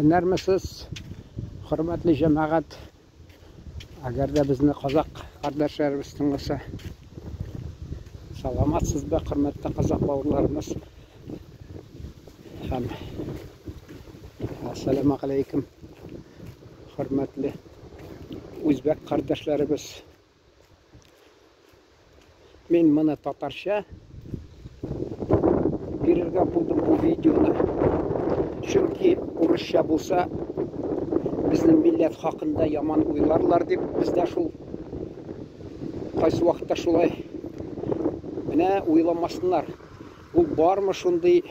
Сәләмәтсез, хөрмәтле җәмәгать. Әгәр дә безне казак кардәшләребез тыңласа, саламатсыз бе, хөрмәтле казак бауырларыбыз. Һәм ассаламу алейкум, хөрмәтле үзбәк кардәшләребез. Мен моны татарча бирергә булдым бу видеоны. Чөнки урысча булса, безнең милләт хакында яман уйларлар дип, бездә шул кайсы вакытта шулай менә уйламасыннар. Ул бармы шундый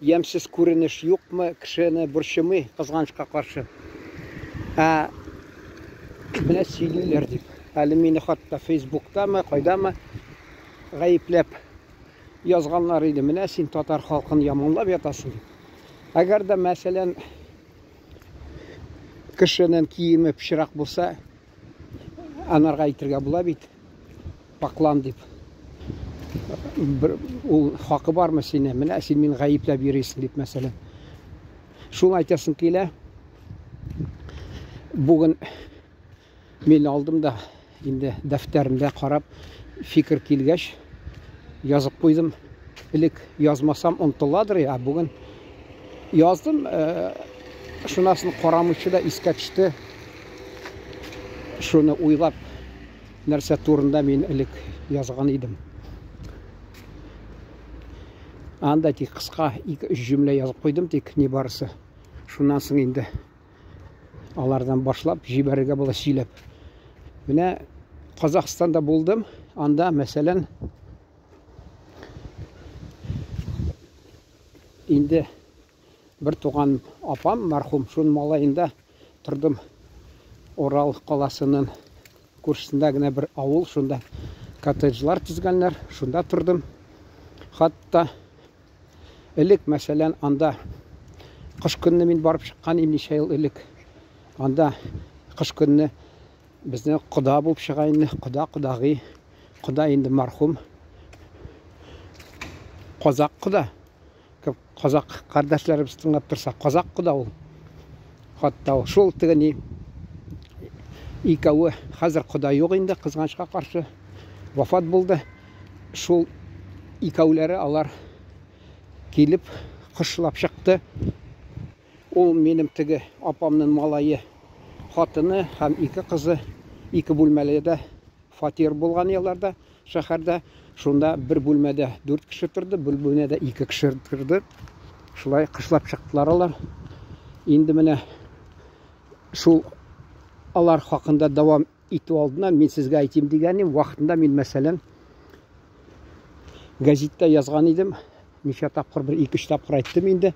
ямсыз күренеш, юкмы, кешене борчымый кызганычка каршы. Менә сөйлиләр дип. Әле мине хатта Facebook'тамы, кайдамы гаепләп язганнар иде. Менә син татар халкын яманлап ятасың. Әгәр дә мәсәлән кешенең киеме пычрак булса, анарга әйтергә була бит. Паклан дип. Ул хакы бармы сине? Менә син мин гаепләп йөрисең дип мәсәлән. Шул әйтәсең килә. Бүген мин алдым да инде дәфтәремдә карап фикер килгәч язып куйдым. Элек язмасам онтыладыр я, бүген яздым. Шунасын карамыйчы да искә төште. Шуны уйлап нәрсә турында мин элек язган идем. Анда тик кыска 2-3 җөмлә язып куйдым, тик ни барысы. Шуннан соң инде алардан башлап җибәрергә була сөйләп. Менә Казакстанда булдым. Анда мәсәлән инде бер туган апам мәрхүм, шун малаенда тордым. Орал каласының күршесендә генә бер авыл, шунда коттеджлар төзгәннәр, шунда тордым. Хатта элек мәсәлән анда кыш көнне мин барып чыккан идем, ничә ел элек. Анда кыш көнне безне кода булып чыга инде, кодагый, кода инде мәрхүм. Казак кода. Казак кардәшләребез тыңлап торса, казак кода ул. Хатта шул тегени икәве хәзер кода юк инде, кызганычка каршы вафат булды. Шул икәүләре алар килеп кышлап чыкты. Ул минем теге апамның малае, хатыны һәм 2 кызы, 2 бүлмәледә фатир булган елларда шәһәрдә. Шунда бер бүлмәдә 4 кеше торды, бер бүлмәдә 2 кеше торды. Шулай кышлап чыктылар алар. Инде менә шул алар хакында дәвам итү алдына мин сезгә әйтим дигәнем, вакытында мин мәсәлән газетта язган идем. Ничә тапкыр, 1-2 тапкыр әйттем инде.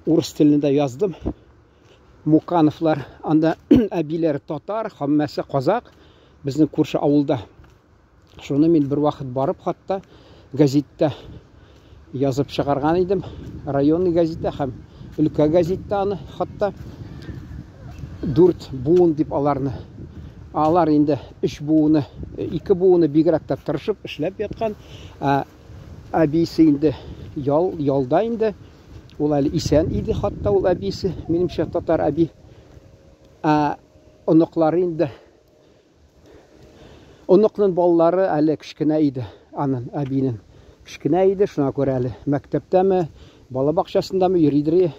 Урыс телендә яздым. Мукановлар, анда әбиләре татар, һәммәсе казак, безнең күрше авылда. Шуны мин бер вакыт барып хатта газетта язып чыгарган идем. Районный газетта һәм өлкә газетта аны хатта 4 буын дип аларны. Алар инде 3 буыны, 2 буыны бигрәк тә тырышып эшләп яткан. Әбисе инде ялда инде. Ул әле исән иде, хатта ул әбисе, минемчә татар әби. Оныклары инде. Оныкның баллары әле кичкенә иде, аның әбинең. Кичкенә иде, шуңа күрә әле мәктәптәме, бала бакчасындамы йөридер.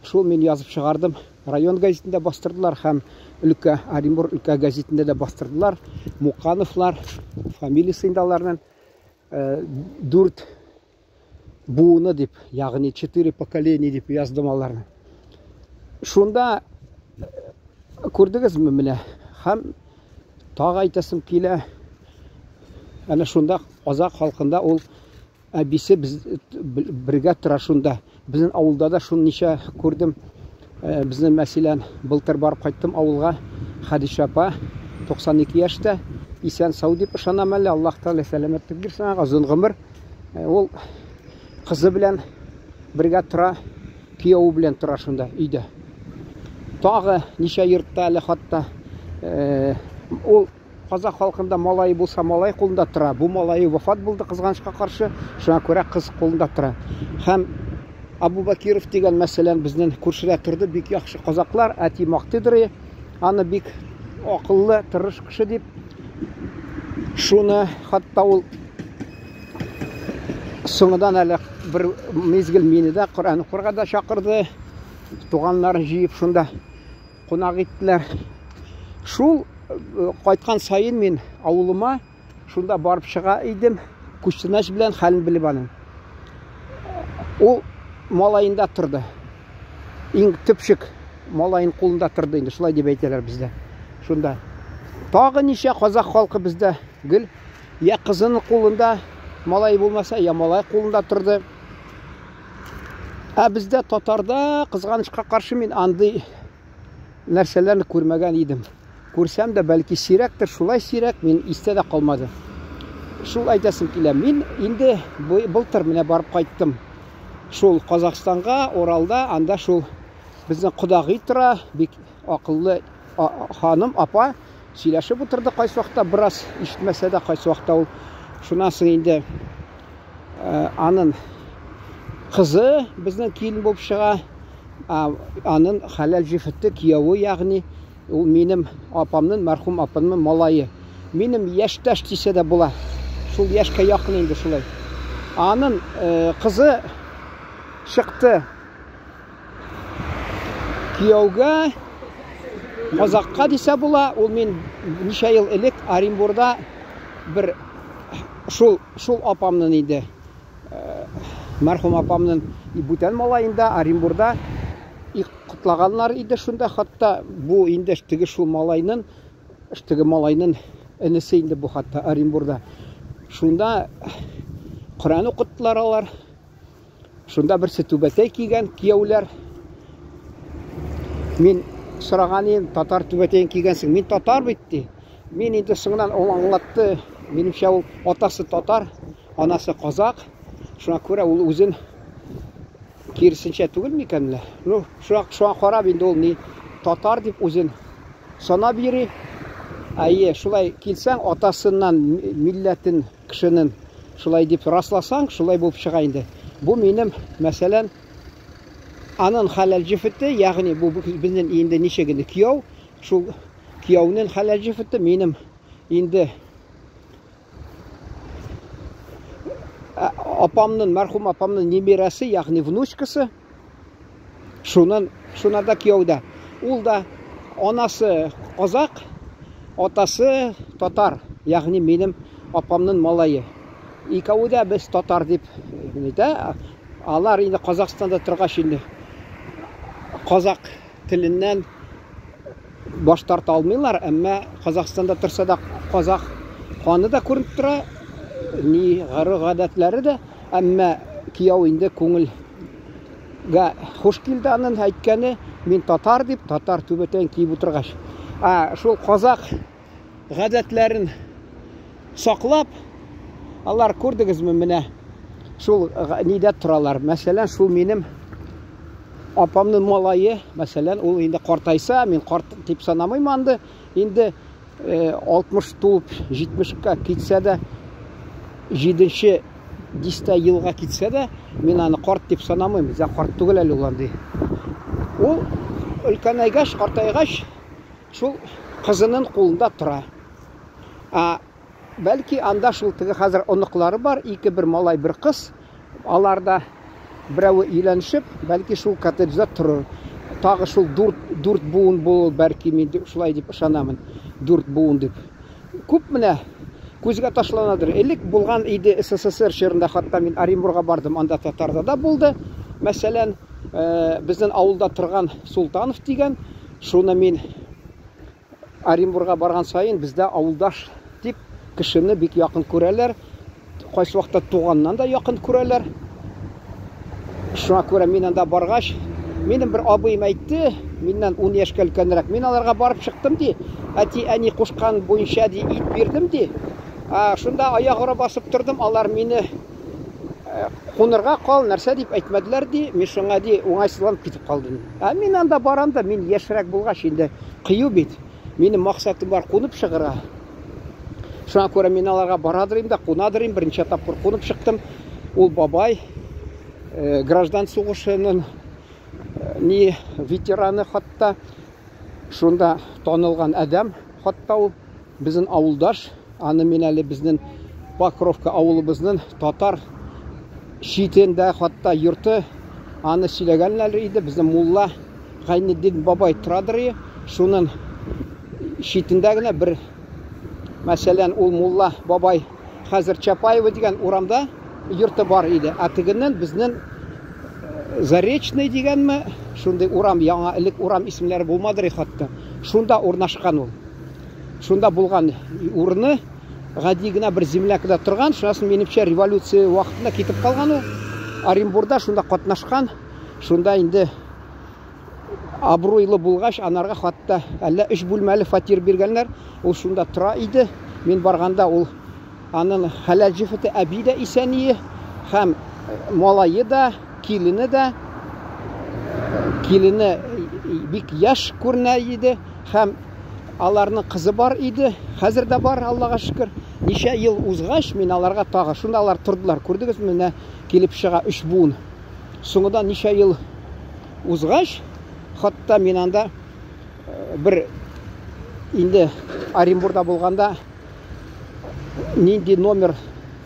Шул мин язып чыгардым. Район газетында бастырдылар һәм өлкә Оренбур өлкә газетында да бастырдылар. Мукановлар, фамилиясе инде аларның 4 буыны дип, ягъни 4 поколение дип яздым аларны. Шунда күрдегезме менә, һәм тагы әйтәсем килә. Әнә шунда казак халкында ул әбисе бергә тора шунда. Безнең авылда да шуны ничә күрдем. Безнең мәсәлән былтыр барып кайттым авылга. Хәдичә апа 92 яшьтә, исән сау дип ышанам әле. Аллаһ Тәгалә сәламәтлек бирсен, озын гомер. Ул кызы белән бергә тора, кияү белән тора шунда өйдә. Тагы ничә йортта әле хатта ул казак халкында малай булса, малай кулында тора. Бу малай вафат булды кызганычка каршы, шуңа күрә кыз кулында тора. Һәм Абу Бакиров деген мәсәлән безнең күршедә торды, бик яхшы казаклар, әти мактыдыр. Аны бик акыллы, тырыш кеше дип. Шуны хатта ул соңыдан әле бер мезгил мине дә Коръән укырга да чакырды. Туганнарын җыеп шунда кунак иттеләр. Шул кайткан сайын мин авылыма шунда барып чыга идем. Күчтәнәч белән хәлен белеп аның. Ул малаенда торды. Иң төпчек малайын кулында торды инде, шулай дип әйтәләр бездә. Шунда тагы ничә казак халкы бездә гел я кызының кулында малай булмаса, я малай кулында торды. Ә бездә татарда кызганычка каршы мин андый нәрсәләрне күрмәгән идем. Күрсәм дә бәлки сирәктер, шулай сирәк, мин истә дә калмады. Шул әйтәсем килә. Мин инде былтыр менә барып кайттым. Шул Казакстанга, Оралда, анда шул безнең кудагый тора, бик акыллы ханым, апа сөйләшеп утырды кайсы вакытта, бераз ишетмәсә дә кайсы вакытта ул. Шуннан соң инде аның кызы безнең килен булып чыга. Аның хәләл җифете киявы, ягъни ул минем апамның, мәрхүм апамның малае. Минем яшьтәш дисә дә була. Шул яшькә якын инде шулай. Аның кызы чыкты кияүгә, казакка дисә була. Ул мин ничә ел элек Оренбурда бер шул апамның иде. Мәрхүм апамның бүтән малаенда Оренбурда кутлаганнар иде шунда. Хатта бу инде теге шул малайның энесе инде бу хатта Оренбурда. Шунда Коръән укыттылар алар. Шунда берсе түбәтәй кигән кияүләр. Мин сораган идем, татар түбәтәен кигәнсең. Мин татар бит ди. Мин инде соңыннан ул аңлатты. Минемчә ул атасы татар, анасы казак. Шуңа күрә ул үзен кирсенчә түгел микән лә? Ну, шуңа карап инде ул ни татар дип үзен санап йөри. Әйе, шулай килсәң, атасыннан милләтен кешенең шулай дип расласаң, шулай булып чыга инде. Бу минем, мәсәлән, аның хәләл җифете, ягъни бу безнең инде ничәгенә кияү, шул кияүнең хәләл җифете минем инде апамның, мәрхүм апамның немерәсе, ягъни внучкасы. Шуна да кияүдә. Ул да анасы казак, атасы татар, ягъни минем апамның малае. Икәү дә без татар дип әйтә. Алар инде Казакстанда торгач инде казак теленнән баш тарта алмыйлар, әмма Казакстанда торса да казак каны да күренеп тора, ни гадәтләре дә, әмма кияү инде күңелгә хуш килде аның әйткәне. Мин татар дип, татар түбәтәен киеп утыргач. Шул казак гадәтләрен саклап, алар күрдегезме менә шул нидә торалар. Мәсәлән, шул минем апамның малае, мәсәлән, ул инде картайса, мин карт дип санамыйм анды. Инде 60 тулып 70-ка китсә дә, 7-нче 10 елга китсә дә, мин аны карт дип санамыйм. Зә карт түгел әле ул анды. Ул өлкәнәйгәч, картайгач, шул кызының кулында тора. Бәлки анда шул теге хәзер оныклары бар, ике-бер малай, бер кыз. Аларда берәү өйләнешеп, бәлки шул коттеджда торыр. Тагы шул дүрт буын булыр, бәлки мин шулай дип ышанамын. 4 буын дип. Күп менә күзгә ташланадыр. Элек булган иде СССР шәрендә, хатта мин Оренбурга бардым, анда татарда да булды. Мәсәлән, безнең авылда торган Султанов дигән, шуны мин Оренбурга барган сайын бездә авылдаш дип кешене бик якын күрәләр. Кайсы вакытта туганнан да якын күрәләр. Шуңа күрә мин анда баргач, минем бер абыйым әйтте, миннән 10 яшькә өлкәнрәк. Мин аларга барып чыктым ди. Әти, әни кушкан буенча ди ит бирдем ди. Шунда аягыра басып тордым, алар мине кунырга кал, нәрсә дип әйтмәделәр ди. Мин шуңа ди уңайсызланып китеп калдым. Мин анда барам мин яшьрәк булгач инде кыю бит. Минем максатым бар кунып чыгырга. Шуңа күрә мин аларга барадырым да, кунадырым, беренче тапкыр кунып чыктым. Ул бабай граждан сугышының не ветераны хатта, шунда танылган адам хатта ул безнең авылдаш, аны мен әле безнең Покровка авылыбызның татар шитендә хатта йорты, аны сөйләгәннәр иде, безнең мулла Гайнетдин бабай торадыр, шуның шитендә генә бер, мәсәлән, ул мулла бабай хәзер Чапаева дигән урамда йорты бар иде. Атыгыннан безнең Заречный дигәнме, шундый урам, яңа элек урам исемләре булмадыр хатта. Шунда урнашкан ул. Шунда булган урыны гади генә бер землякда торган, шунысын минемчә революция вакытында китеп калган ул. Оренбургда шунда катнашкан. Шунда инде абруйлы булгач, анарга хатта әллә 3 бүлмәле фатир биргәннәр. Ул шунда тора иде. Мин барганда ул аның хәләл җифете әби дә исәние, һәм малайы да, килене дә, килене бик яш күренә иде, һәм аларның кызы бар иде, хәзер дә бар, Аллага шөкер. Ничә ел узгач, мин аларга тагы шунда алар тордылар, күрдегезме, менә килеп чыга 3 буын. Соңыда ничә ел узгач, хатта мин анда бер инде Оренбургда булганда нинди номер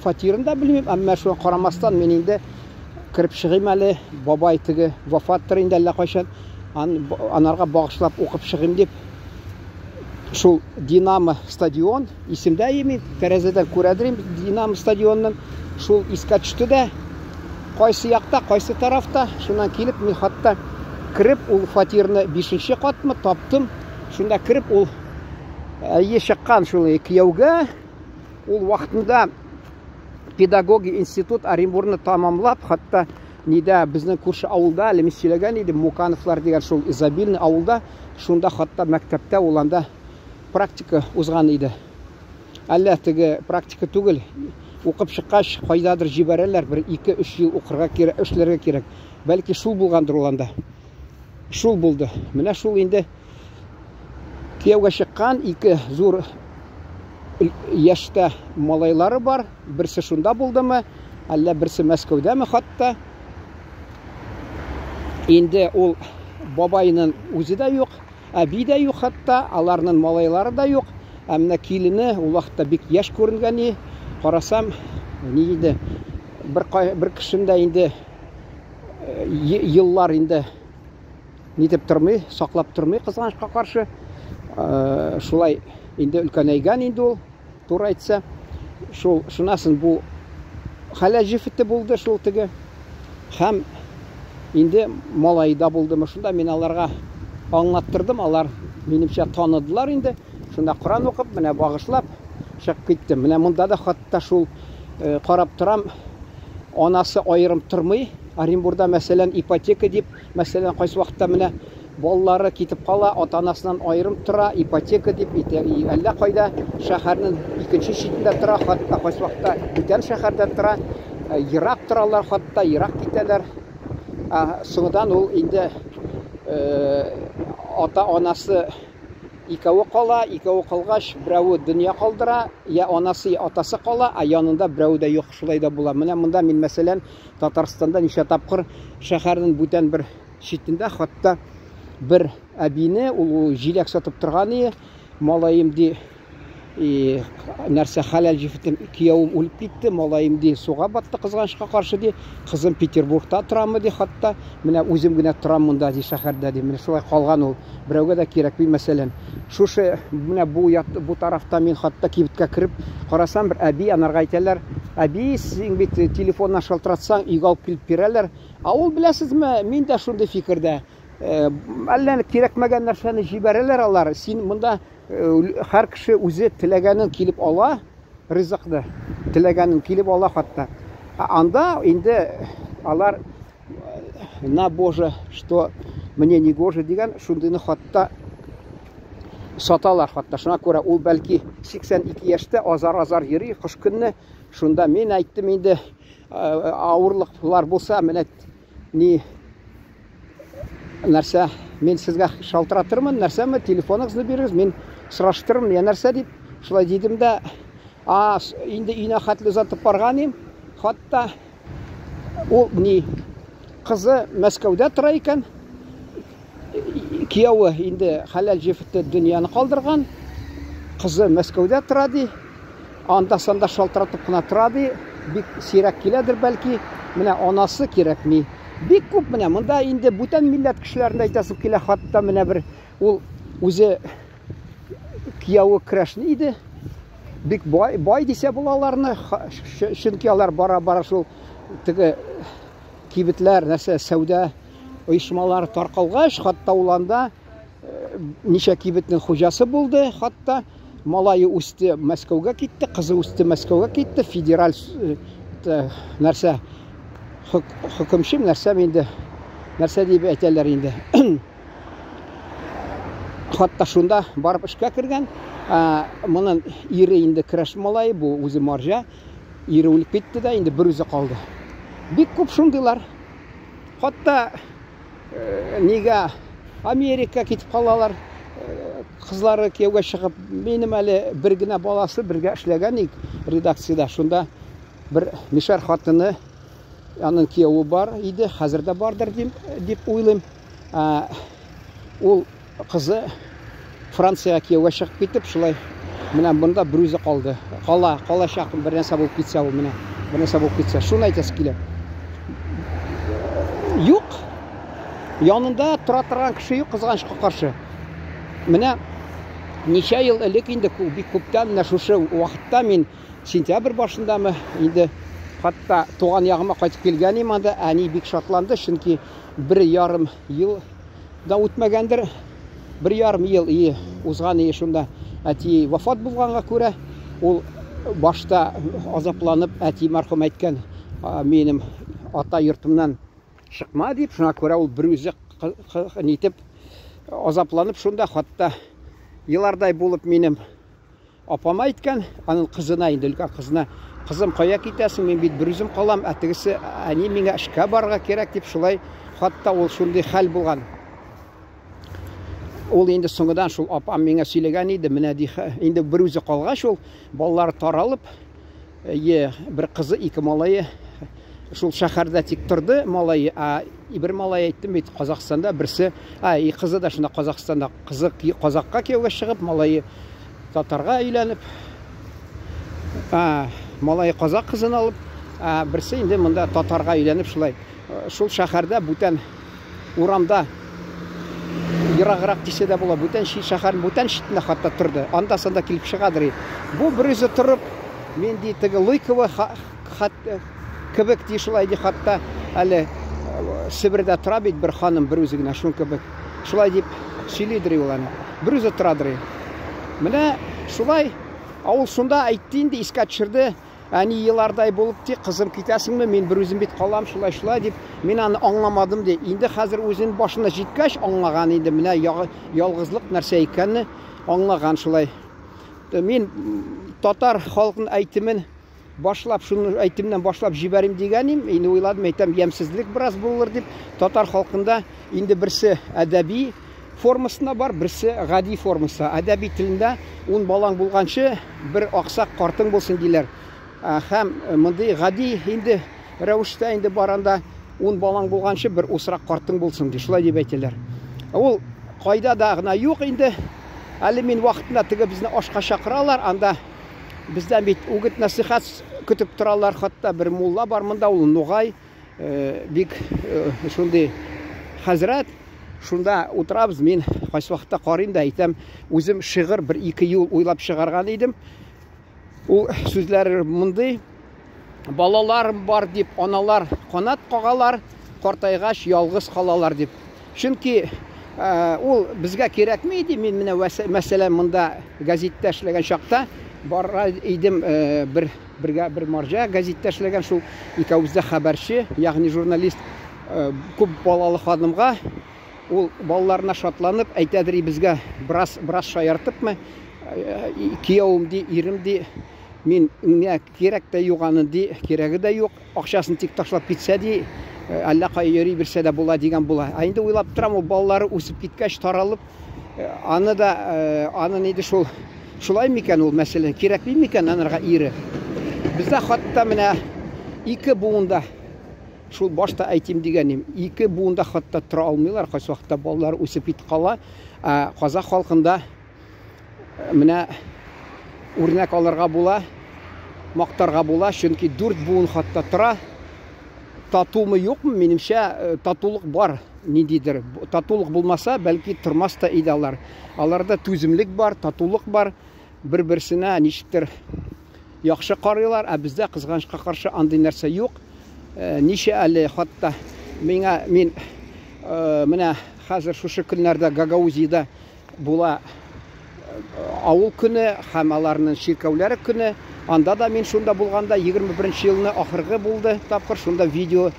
фатирында белмим, әмма шуңа карамастан мин инде кирип чыгыйм әле, бабай теге вафаттыр инде әллә кайчан, анарга багышлап укып чыгыйм дип, шул Динамо стадион исемдә мин тәрәзәдән күрәдем Динамо стадионын, шул искә төште дә, кайсы якта, кайсы тарафта, шуннан килеп мин хатта кирип ул фатирны 5нче катмы таптым, шунда кирип ул чыккан шул кияүгә, ул вакытында педагоги институт Оренбургны тамамлап, хатта нидә безнең күрше авылда әле сөйләгән иде, Мукановлар дигән шул изобильный авылда, шунда хатта мәктәптә ул анда практика узган иде. Әллә теге практика түгел, укып чыккач кайдадыр җибәрәләр, бер 2-3 ел укырга кирәк, эшләргә кирәк. Бәлки шул булгандыр ул анда. Шул булды. Менә шул инде кияүгә чыккан 2 зур яшьтә малайлары бар. Берсе шунда булдымы, әллә берсе Мәскәүдәме хатта. Инде ул бабайның үзе дә юк, әби дә юк хатта, аларның малайлары да юк. Әмма килене ул вакытта бик яшь күренгән, карасам, ни иде, бер кешендә инде еллар инде нитеп тормый, саклап тормый кызганычка каршы. Шулай инде өлкәнәйгән инде ул, туры әйтсә. Шунасын бу хәләл җифете булды шул теге. Һәм инде малайда булдымы, шунда мин аларга аңлаттырдым, алар минемчә таныдылар инде. Шунда Коран укып, менә багышлап чыгып киттем. Менә монда да хатта шул карап торам, анасы аерым тормый. Оренбургда мәсәлән ипотека дип, мәсәлән кайсы вакытта менә балалары китеп кала, ата-анасыннан аерым тора, ипотека дип, әллә кайда шәһәрнең икенче читендә тора, хатта кайсы вакытта бүтән шәһәрдә тора, ерак торалар, хатта ерак китәләр. Соңдан ул инде ата-анасы икәве кала, икәве калгач берәү дөнья калдыра, я анасы, я атасы кала, янында берәү дә юк, шулай да була. Менә монда мин мәсәлән Татарстанда ничә тапкыр шәһәрнең бүтән бер читендә хатта бер әбине ул җиләк сатып торган, малаем ди нәрсә хәләл җифетем, кияүем үлеп китте, малаем ди суга батты кызганычка каршы ди, кызым Петербургта торамы ди, хатта менә үзем генә торам монда ди, шәһәрдә ди. Менә шулай калган ул, берәүгә дә кирәк бит мәсәлән. Шушы менә бу тарафта мин хатта кибеткә кирип карасам, бер әби анарга әйтәләр, әби, син бит телефоннан шалтыратсаң, өйгә алып килеп бирәләр. Ул беләсезме, мин дә шундый фикердә. Әллә кирәкмәгән нәрсәне җибәрәләр алар. Син монда һәр кеше үзе теләгәнен килеп ала, ризыкны теләгәнен килеп ала хатта. Анда инде алар на Боже, что мне не гоже дигән шундыйны хатта саталар хатта. Шуңа күрә ул бәлки 82 яшьтә азар-азар йөри, кыш көнне. Шунда мин әйттем инде, авырлыклар булса, менә ни нәрсә, мин сезгә шалтыратырмын, нәрсәме, телефоныгызны бирегез, мин сораштырырмын, я нәрсә дип, шулай дидем дә, инде өйнә хәтле узатып барган идем, хатта ул ни Кызы Мәскәүдә тора икән. Кияүе инде хәләл җефетте дөньяны калдырган. Кызы Мәскәүдә тора ди. Анда-санда шалтыратып кына тора ди. Бик сирәк киләдер бәлки. Менә анасы кирәкми. Бик күп менә монда инде бүтән милләт кешеләрен әйтәсем килә. Хатта менә бер ул үзе кияүе крашни иде. Бик бай дисә булаларны. Чөнки алар бара-бара шул теге кибетләр, нәрсә сәүдә оешмалары таркалгач, хатта уланда ничә кибетнең хуҗасы булды. Хатта малайы үсте Мәскәүгә китте, кызы үсте Мәскәүгә китте. Федераль нәрсә хөкемче нәрсә инде. Нәрсә дип әйтәләр инде. Хатта шунда барып эшкә кергән. Моның ире инде краш малайы, бу үзе марҗа. Ире үлеп китте дә, инде бер үзе калды. Бик күп шундыйлар. Хатта нигә Америка китеп калалар. Кызлары кияүгә чыгып, минем әле бер генә баласы бергә эшләгән ик редакциядә. Шунда бер мишәр хатыны, аның кияүе бар иде, хәзер дә бардыр дип уйлыйм. Ул кызы Франциягә кияүгә чыгып китеп, шулай менә монда бер үзе калды. Калачак бер нәрсә булып китсә, ул менә бер нәрсә булып китсә, шуны әйтәсе килә. Юк. Янында тора торган кеше юк, кызганычка каршы. Менә ничә ел элек инде бик күптән менә шушы вакытта мин сентябрь башындамы инде хатта туган ягыма кайтып килгән идем, анда әни бик шатланды, чөнки 1,5 ел да үтмәгәндер. 1,5 ел узган шунда әти вафат булганга күрә, ул башта азапланып әти мәрхүм әйткән, минем ата йортымнан чыкма дип, шуңа күрә ул бер үзе нитеп азапланып шунда, хатта еллардай булып минем апам әйткән, аның кызына инде, өлкән кызына, кызым кая китәсең, мин бит бер үзем калам, әтегесе әни миңа эшкә барырга кирәк дип, шулай хатта ул шундый хәл булган. Ул инде соңгыдан шул апам миңа сөйләгән иде, менә ди, инде бер үзе калгач, ул балалары таралып, бер кызы, ике малайы шул шәһәрдә тик торды, малайы, бер малай әйттем бит Казакстанда, берсе, кызы да шунда Казакстанда, кызы Казакка кияүгә чыгып, малайы татарга өйләнеп, малайы Казак кызын алып, берсе инде монда татарга өйләнеп, шулай шул шәһәрдә бүтән урамда ераграк дисә дә була, бүтән шәһәрнең бүтән читендә хатта торды. Анда-санда килеп чыгадыр. Бу бер үзе торып, мен ди теге Лыкова кебек ди, шулай ди, хатта әле Себердә тора бит бер ханым, бер үзе генә шул кебек. Шулай дип сөйлидер ул аны. Бер үзе торадыр. Менә шулай ул шунда әйтте инде, искә төшерде. Әни еллардай булып ди, кызым китәсеңме, мин бер үзем бит калам, шулай дип, мин аны аңламадым ди. Инде хәзер үзенең башына җиткәч аңлаган инде, менә ялгызлык нәрсә икәнне аңлаган шулай. Мин татар халкының әйтемен башлап, шуны әйтемнән башлап җибәрим дигәнем, инде уйладым, әйтәм, ямсызлык бераз булыр дип. Татар халкында инде берсе әдәби формасына бар, берсе гади формасы. Әдәби телендә 10 балаң булганчы бер аксак картың булсын диләр. Һәм мондый гади инде рәвештә инде баранда 10 балаң булганчы бер усрак картың булсын ди, шулай дип әйтәләр. Ул кайда да гына юк инде. Әле мин вакытында теге безне ашка чакыралар, анда бездән бит үгет насихат көтеп торалар, хатта бер мулла бар монда, ул Нугай, бик шундый хәзрәт. Шунда утырабыз, мин кайсы вакытта карыйм да әйтәм, үзем шигырь бер 2 ел уйлап чыгарган идем. Ул сүзләр мондый: балаларым бар дип, аналар канат кагалар, картайгач ялгыз калалар дип. Чөнки ул безгә кирәкми иде. Мин менә мәсәлән монда газетта эшләгән чакта бара идем, бер марҗа газетта эшләгән, шул икәүбездә хәбәрче, ягъни журналист, күп балалы ханымга ул балаларына шатланып әйтәдер, безгә бераз шаяртыпмы, кияүем ди, ирем ди, мин миңа кирәк тә юк аны ди, кирәге дә юк, акчасын тик ташлап китсә ди, әллә кая йөри бирсә дә була дигән була. Инде уйлап торам, ул балалары үсеп киткәч таралып, аны иде шулай микән ул мәсәлән, кирәкми микән анырга ире. Бездә хатта менә 2 буында шул башта әйтим дигәнем, ике буында хатта тора алмыйлар, кайсы вакытта балалар үсеп китеп кала. Казак халкында менә үрнәк алырга була, мактарга була, чөнки 4 буын хатта тора. Татумы юкмы? Минемчә, татулык бар. Ниндидер. Татулык булмаса, бәлки тормас та иде алар. Аларда түземлек бар, татулык бар. Бер-берсенә ничектер яхшы карыйлар, ә бездә кызганычка каршы андый нәрсә юк. Ничә әле хатта мин менә хәзер шушы көннәрдә Гагаузида була авыл көне һәм аларның ширкәүләре көне. Анда да мин шунда булганда 21 елны ахыргы булды. Тапкыр шунда видео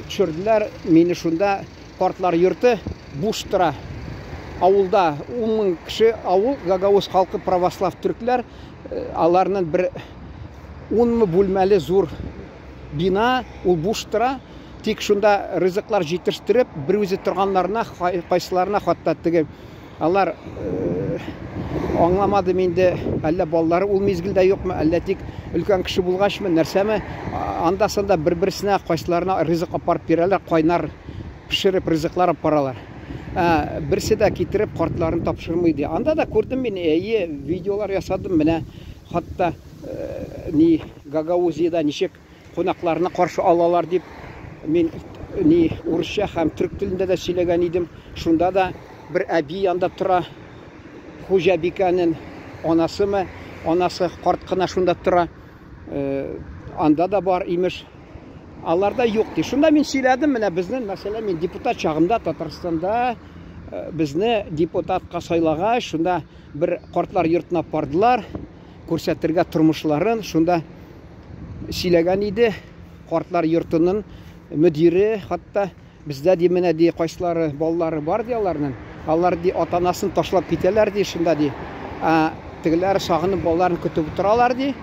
төшерделәр. Мине шунда картлар йорты буш тора. Авылда 10 000 кеше авыл, Гагауз халкы православ төркләр. Аларның бер 10 бүлмәле зур бина, ул буш тора. Тик шунда ризыклар җитештереп, бер үзе торганнарына, кайсыларына хатта теге алар аңламадым инде, әллә баллары ул мизгелдә юкмы, әллә тик өлкән кеше булгачмы, нәрсәме, анда-санда бер-берсенә кайсыларына ризык апарып бирәләр, кайнар пешереп ризыклар апаралар. Берсе дә китереп картларын тапшырмый ди. Анда да күрдем мин, видеолар ясадым, менә хатта ни Гагаузида ничек кунакларны каршы алалар дип мин урысча һәм түрк телендә дә сөйләгән идем. Шунда да бер әби янда тора, Хуҗабикәнең анасымы, анасы карт кына шунда тора. Анда да бар имеш. Аларда юк ди. Шунда мин сөйләдем, менә безнең, мәсәлән, мин депутат чагымда Татарстанда безне депутатка сайлагач, шунда бер картлар йортына бардылар, күрсәтергә тормышларын, шунда сөйләгән иде. Картлар йортының мөдире, хатта бездә ди менә ди кайсылары балалары бар ди аларның. Алар ди ата-анасын ташлап китәләр ди, шунда ди. Тегеләр сагынып балаларын көтеп утыралар ди.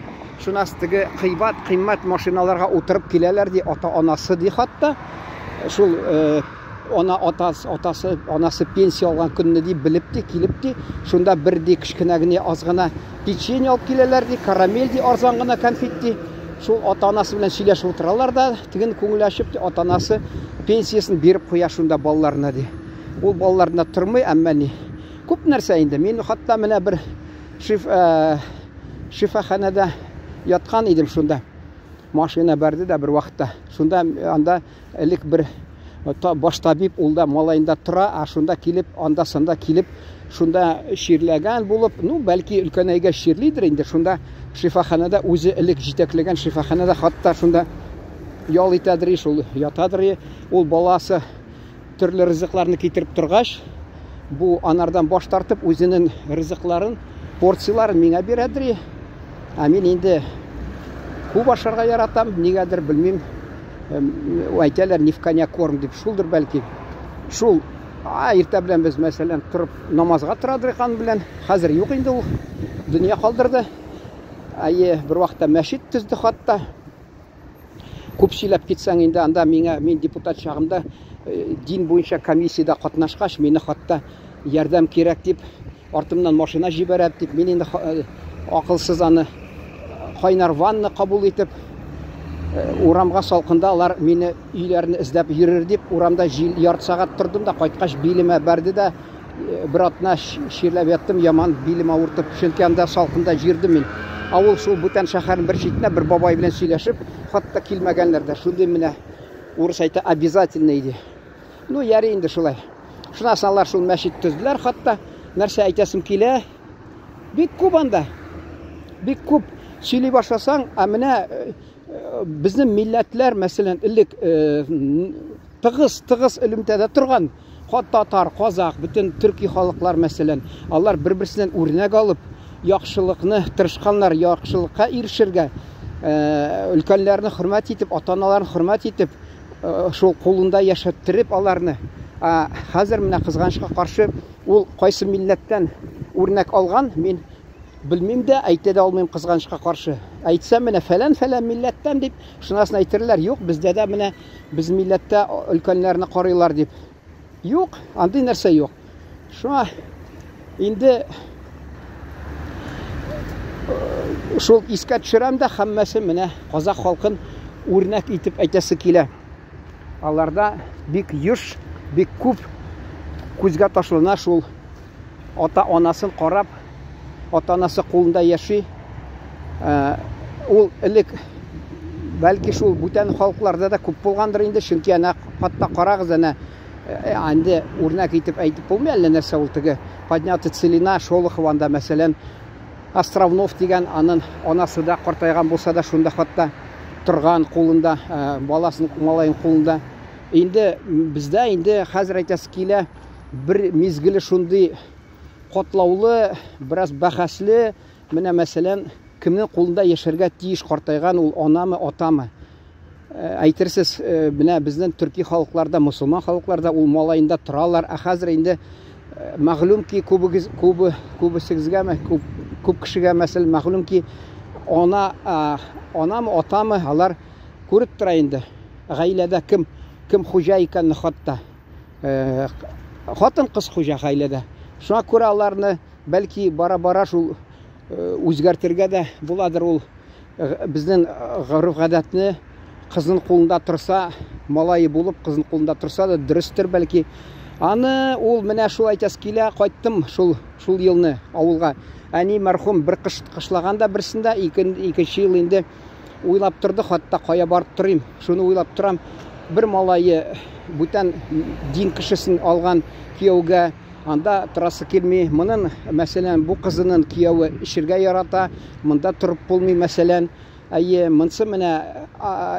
Шунасы теге кыйммәт машиналарга утырып киләләр ди, ата-анасы ди хатта. Шул анасы пенсия алган көнне ди белеп ди, килеп ди. Шунда бер ди кичкенә генә азгына печенье алып киләләр ди, карамель ди, арзан гына конфет ди. Шул ата-анасы белән сөйләшеп утыралар да, теген күңел ачып ди, ата-анасы пенсиясын биреп куя шунда балаларына ди. Ул балаларына тормый, әмма ни күп нәрсә инде. Мин хатта менә бер шифаханәдә яткан идем шунда. Машина бәрде дә бер вакытта. Шунда анда элек бер баш табиб ул да малайында тора, шунда килеп, анда-санда килеп, шунда ширләгән булып, бәлки өлкәнәйгә ширлидер инде. Шунда шифаханәдә үзе элек җитәкләгән шифаханәдә хатта шунда ял итәдер, шул ятадыр. Ул баласы төрле ризыкларны китереп торгач, бу анардан баш тартып үзенең ризыкларын, порцияларын миңа бирәдер. Мин инде күп ашарга яратам, нигәдер белмим. Әйтәләр нефканя корм дип, шулдыр бәлки. Шул иртә белән без мәсәлән турып намазга торадыр икән белән. Хәзер юк инде ул. Дөнья калдырды. Бер вакытта мәчет төзде хатта. Күп сөйләп китсәң инде, анда мин депутат чагымда дин буенча комиссияда катнашкач, мине хатта ярдәм кирәк дип, артымнан машина җибәрәп дип, мин инде акылсыз аны кайнар ванна кабул итеп, урамга салкында алар мине өйләрне эзләп йөрер дип, урамда ярты сагать тордым да, кайткач билемә бәрде дә, бер атна ширләп яттым, яман билем авыртып, чөнки анда салкында җирдем мин. Авыл шул бүтән шәһәрнең бер читенә бер бабай белән сөйләшеп, хатта килмәгәннәр дә. Шундый менә урыс әйтә, обязательно иде. Яри инде шулай. Шуннан соң алар шул мәчет төзделәр, хатта нәрсә әйтәсем килә. Бик күп анда. Бик күп сөйли башласаң, менә безнең милләтләр, мәсәлән, элек тыгыз элемтәдә торган, татар, казак, бүтән төрки халыклар мәсәлән, алар бер-берсеннән үрнәк алып, яхшылыкны тырышканнар, яхшылыкка ирешергә, өлкәннәрне хөрмәт итеп, ата-аналарны хөрмәт итеп, шул кулында яшәттереп аларны. Хәзер менә кызганычка каршы ул кайсы милләттән үрнәк алган, мин белмим дә, әйтә дә алмыйм кызганычка каршы. Әйтсәм менә фәлән милләттән дип, шунасын әйтерләр. Юк, бездә дә менә без милләттә өлкәннәрне карыйлар дип. Юк, андый нәрсә юк. Шуңа инде шул искә төшерәм дә, һәммәсе менә казак халкын үрнәк итеп әйтәсе килә. аларда бик еш, бик күп күзгә ташлана шул ата-анасын карап, ата-анасы кулында яши. Ул элек бәлки шул бүтән халыкларда да күп булгандыр инде, чөнки ана хатта карагыз, ана инде үрнәк итеп әйтеп булмый, әллә нәрсә ул теге Поднятая Целина Шолохованда, мәсәлән, Островнов дигән аның анасы да картайган булса да, шунда хатта торган кулында, баласын, малайын кулында. Инде бездә инде хәзер әйтәсе килә, бер мизгеле шундый катлаулы, бераз бәхәсле, менә мәсәлән, кемнең кулында яшәргә тиеш картайган, ул анамы, атамы? Әйтерсез, менә безнең төрки халыкларда, мусулман халыкларда ул малаенда торалар, ә хәзер инде мәгълүм ки күбесегезгә, күп кешегә мәсәлән мәгълүм ки анамы, атамы, алар күреп тора инде. Гаиләдә кем хуҗа икәнне хатта. Хатын-кыз хуҗа гаиләдә. Шуңа күрә аларны бәлки бара-бара шул үзгәртергә дә буладыр, ул безнең гореф-гадәтне кызның кулында торса, малайы булып кызның кулында торса да дөрестер бәлки. Аны ул менә шул әйтәсе килә, кайттым шул елны авылга. Әни мәрхүм бер кышлаганда берсендә, икенче ел инде уйлап торды, хатта кая барып торыйм. Шуны уйлап торам. Бер малайы бүтән дин кешесен алган кияүгә анда торасы килми. Моның мәсәлән бу кызының кияүе ишергә ярата, монда торып булмый мәсәлән. Әйе, монсы менә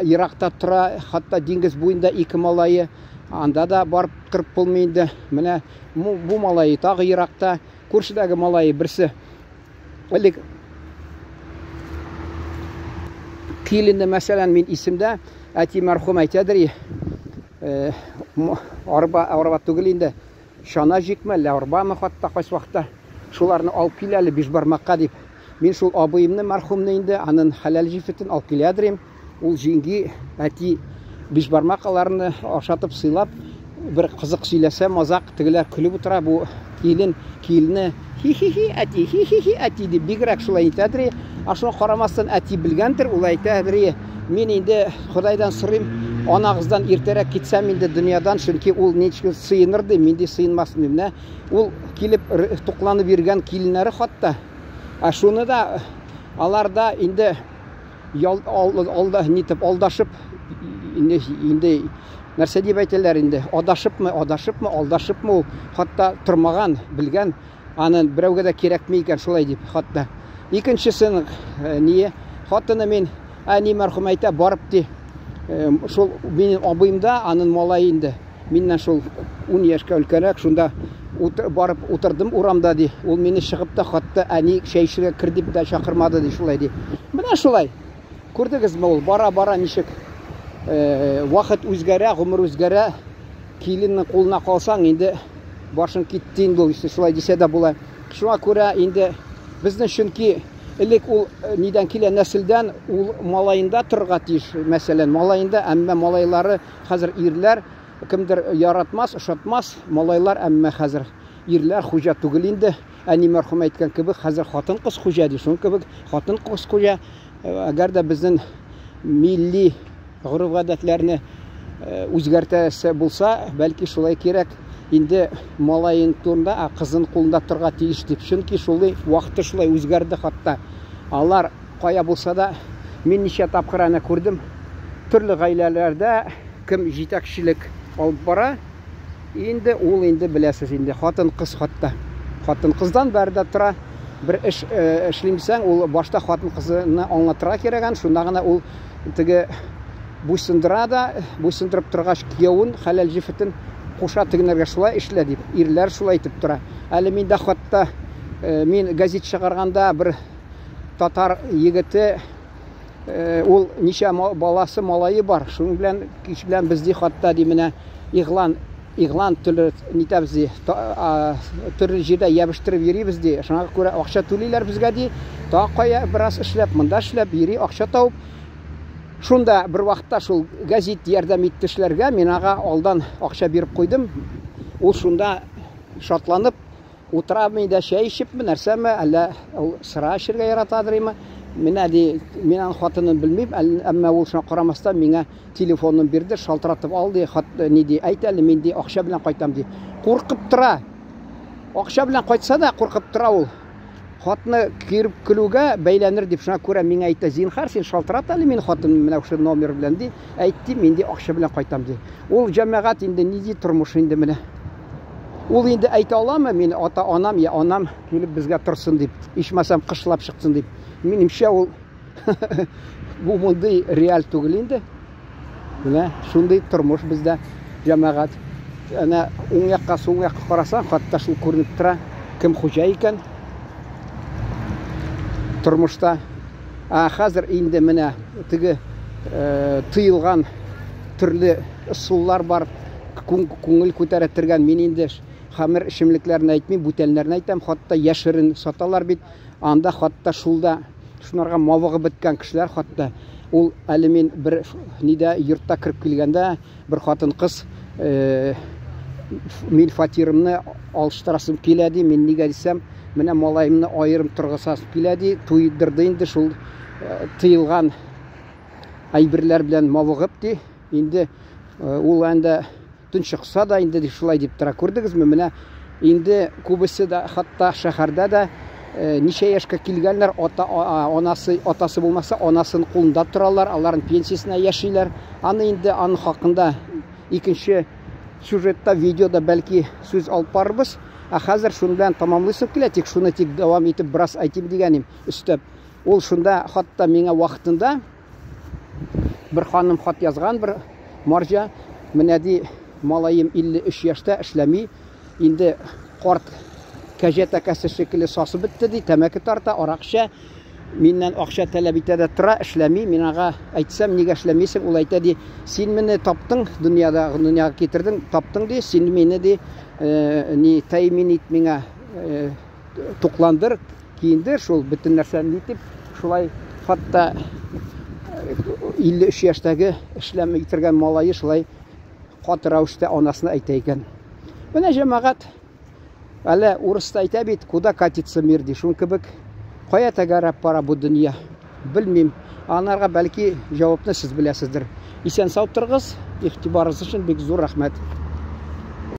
еракта тора, хатта диңгез буенда ике малайы, анда да барып торып булмый инде. Менә бу малайы тагы еракта, күршедәге малайы берсе элек киленде мәсәлән мин исемдә, әти мәрхүм әйтәдер, арба түгел инде, шана җикмәле, арбамы хатта кайсы вакытта шуларны алып киләле Бишбармакка дип. Мин шул абыемны мәрхүмне инде, аның хәләл җифетен алып киләдерим. Ул җиңги әти Бишбармакаларны ашатып сыйлап, бер кызык сөйләсә, мазак тегеләр көлеп утыра, бу килене хи-хи-хи әти, хи-хи-хи әти дип бигрәк шулай әйтәдер. Шуңа карамастан әти белгәндер, ул әйтәдер, мин инде Худайдан сорыйм, анагыздан иртәрәк китсәм инде дөньядан, чөнки ул ничек сыйыныр ди, мин ди сыйынмасын дип. Менә ул килеп тукланып йөргән киленнәре хатта. Шуны да аларда инде алдашып, инде нәрсә дип әйтәләр инде, адашыпмы, алдашыпмы ул хатта тормаган, белгән, аның берәүгә дә кирәкми икән шулай дип хатта. Икенчесен хатыны мин әни мәрхүм әйтә, барып ди, шул минем абыемда, аның малайы инде, миннән шул 10 яшькә өлкәрәк, шунда барып утырдым урамда ди. Ул мине чыгып та хатта әни чәй эчәргә кер дип дә чакырмады ди, шулай ди. Менә шулай. Күрдегезме, ул бара-бара ничек вакыт үзгәрә, гомер үзгәрә. Киленнең кулына калсаң инде башың китте инде, ул шулай дисә дә була. Шуңа күрә инде безнең чөнки элек ул нидән килә, нәселдән ул малаенда торырга тиеш. Мәсәлән, малаенда, әмма малайлары хәзер ирләр кемдер яратмас, ошатмас, малайлар, әмма хәзер ирләр хуҗа түгел инде. Әни мәрхүм әйткән кебек, хәзер хатын-кыз хуҗа ди. Шуның кебек хатын-кыз хуҗа, әгәр дә безнең милли гореф-гадәтләрне үзгәртәсе булса, бәлки шулай кирәк. Инде малайын турында, кызын кулында торырга тиеш дип. Чөнки шулай вакыты шулай үзгәрде хатта. Алар кая булса да, мин ничә тапкыр аны күрдем. Төрле гаиләләрдә кем җитәкчелек алып бара, инде ул инде беләсез инде хатын-кыз хатта. Хатын-кыздан бәрдә тора. Бер эш эшлимсәң, ул башта хатын-кызны аңлатырга кирәгән, шунда гына ул теге буйсындырып торгач кияүен, хәләл җифетен куша тегенәргә шулай эшлә дип, ирләр шулай итеп тора. Әле миндә хатта мин газет чыгарганда бер татар егете, ул ничә баласы, малайы бар. Шуның белән кич белән безди хатта ди менә иглан теле нитәбез ди, төрле җирдә ябыштырып йөрибез ди. Шуңа күрә акча түлиләр безгә ди. Та кая бераз эшләп, монда эшләп йөри, акча тауып. Шунда бер вакытта шул газет ярдәм иттешләргә мин ага алдан акча биреп куйдым. Ул шунда шатланып утырамы да чәй эчепме, нәрсәме, әллә ул сыра эчәргә яратадырмы? менә ди, мен аның хатынын белмим, әмма ул шуңа карамастан миңа телефонын бирде, шалтыратып алды, хат ни ди, әйт әле, мен ди акча белән кайтам ди. Куркып тора. Акча белән кайтса да куркып тора ул. Хатны кирип килүгә бәйләнер дип шуңа күрә миңа әйтә, зинһар син шалтырат әле мин хатыным менә ошо номер белән ди. Әйтте, мен ди акча белән кайтам ди. Ул җәмәгать инде ни ди тормыш инде менә. Ул инде әйтә аламы, мин ата-анам, я анам килеп безгә торсын дип, ичмасам кышлап чыксын дип. Минемчә ул бу мондый реаль түгел инде. Менә шундый тормыш бездә җәмәгать. Әнә уң якка, соң якка карасаң, хатта шул күренеп тора, кем хуҗа икән тормышта. Хәзер инде менә теге тыелган төрле ысуллар бар, күңел күтәрә торган. Мин инде хәмер эчемлекләрне әйтмим, бүтәннәрне әйтәм, хатта яшерен саталар бит. Анда хатта шулда шунарга мавыгы беткән кешеләр, хатта ул әле мин бер нидә йортта кирип килгәндә бер хатын кыз мин фатирымны алыштырасым килә ди, мин нигә дисәм, менә малаемны аерым торгызасым килә ди, туйдырды инде шул тыелган әйберләр белән мавыгып ди. Инде ул анда төнчыкса да инде шулай дип тора. Күрдегезме, менә инде күбесе дә хатта шәһәрдә дә ничә яшькә килгәннәр, атасы булмаса, анасын кулында торалар, аларның пенсиясенә яшиләр. Аны инде аның хакында икенче сюжетта, видеода бәлки сүз алып барырбыз. Хәзер шуны белән тамамлыйсым килә, тик шуны дәвам итеп бераз әйтим дигәнем өстәп. Ул шунда хатта миңа вакытында бер ханым хат язган, бер марҗа, менә ди, малаем 53 яшьтә эшләми, инде карт кәҗә тәкәсе шикелле сасы бетте ди, тәмәке тарта, аракча, миннән акча таләп итә дә тора, эшләми. Мин ага әйтсәм, нигә эшләмисең? Ул әйтә ди, син мине таптың, дөньяга китердең, таптың ди, син мине ди ни тәэмин ит миңа, тукландыр, киендер, шул бөтен нәрсәне итеп, шулай хатта 53 яшьтәге эшләмәй китергән малае шулай каты рәвештә анасына әйтә икән. Менә җәмәгать, әле урыста әйтә бит, куда катится мир ди, шун кебек кая тәгәрәп бара бу дөнья, белмим. Анарга бәлки җавапны сез беләсездер. Исән сау торыгыз, игътибарыгыз өчен бик зур рәхмәт.